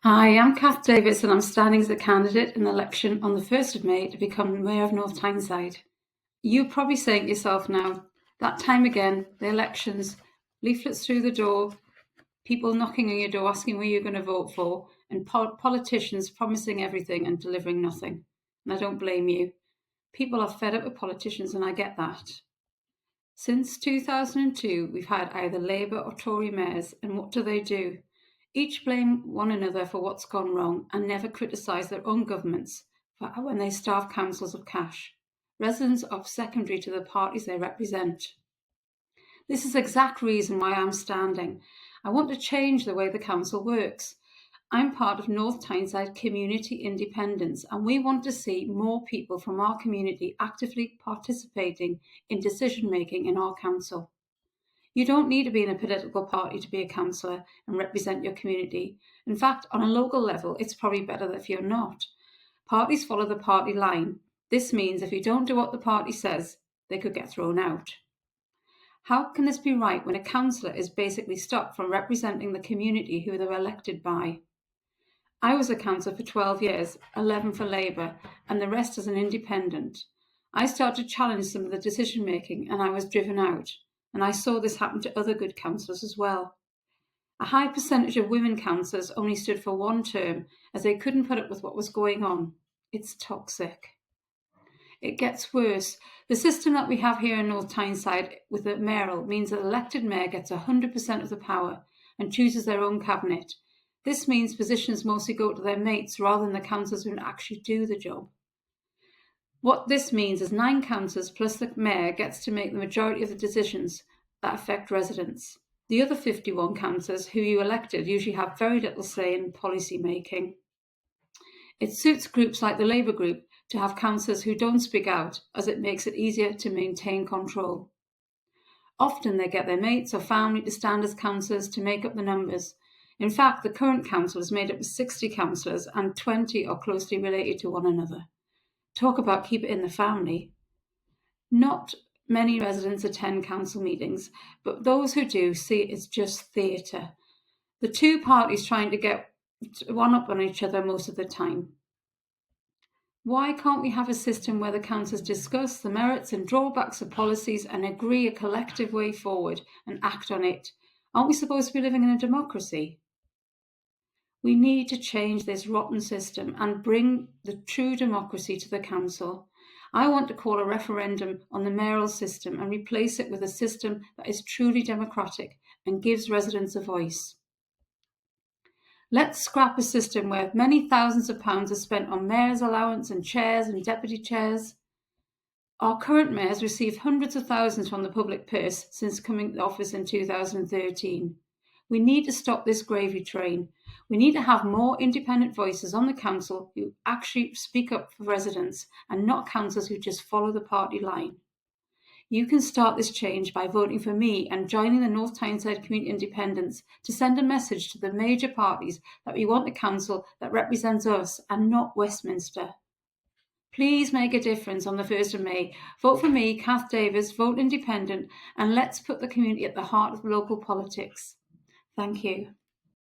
Hi, I'm Cath Davis and I'm standing as a candidate in the election on the 1st of May to become Mayor of North Tyneside. You're probably saying to yourself now, that time again, the elections, leaflets through the door, people knocking on your door asking who you're going to vote for, and politicians promising everything and delivering nothing. And I don't blame you. People are fed up with politicians and I get that. Since 2002, we've had either Labour or Tory mayors, and what do? Each blame one another for what's gone wrong and never criticise their own governments for when they starve councils of cash. Residents are secondary to the parties they represent. This is the exact reason why I'm standing. I want to change the way the council works. I'm part of North Tyneside Community Independence, and we want to see more people from our community actively participating in decision making in our council. You don't need to be in a political party to be a councillor and represent your community. In fact, on a local level, it's probably better if you're not. Parties follow the party line. This means if you don't do what the party says, they could get thrown out. How can this be right when a councillor is basically stopped from representing the community who they're elected by? I was a councillor for 12 years, 11 for Labour, and the rest as an independent. I started to challenge some of the decision making and I was driven out. And I saw this happen to other good councillors as well. A high percentage of women councillors only stood for one term as they couldn't put up with what was going on. It's toxic. It gets worse. The system that we have here in North Tyneside with the mayoral means that the elected mayor gets 100% of the power and chooses their own cabinet. This means positions mostly go to their mates rather than the councillors who actually do the job. What this means is 9 councillors plus the mayor gets to make the majority of the decisions that affect residents. The other 51 councillors who you elected usually have very little say in policy making. It suits groups like the Labour group to have councillors who don't speak out, as it makes it easier to maintain control. Often they get their mates or family to stand as councillors to make up the numbers. In fact, the current council is made up of 60 councillors and 20 are closely related to one another. Talk about keep it in the family. Not many residents attend council meetings, but those who do see it as just theatre. The two parties trying to get one up on each other most of the time. Why can't we have a system where the councillors discuss the merits and drawbacks of policies and agree a collective way forward and act on it? Aren't we supposed to be living in a democracy? We need to change this rotten system and bring the true democracy to the council. I want to call a referendum on the mayoral system and replace it with a system that is truly democratic and gives residents a voice. Let's scrap a system where many thousands of pounds are spent on mayor's allowance and chairs and deputy chairs. Our current mayors received hundreds of thousands from the public purse since coming to office in 2013. We need to stop this gravy train. We need to have more independent voices on the council who actually speak up for residents and not councillors who just follow the party line. You can start this change by voting for me and joining the North Tyneside Community Independence to send a message to the major parties that we want a council that represents us and not Westminster. Please make a difference on the 1st of May. Vote for me, Cath Davis, vote independent, and let's put the community at the heart of local politics. Thank you.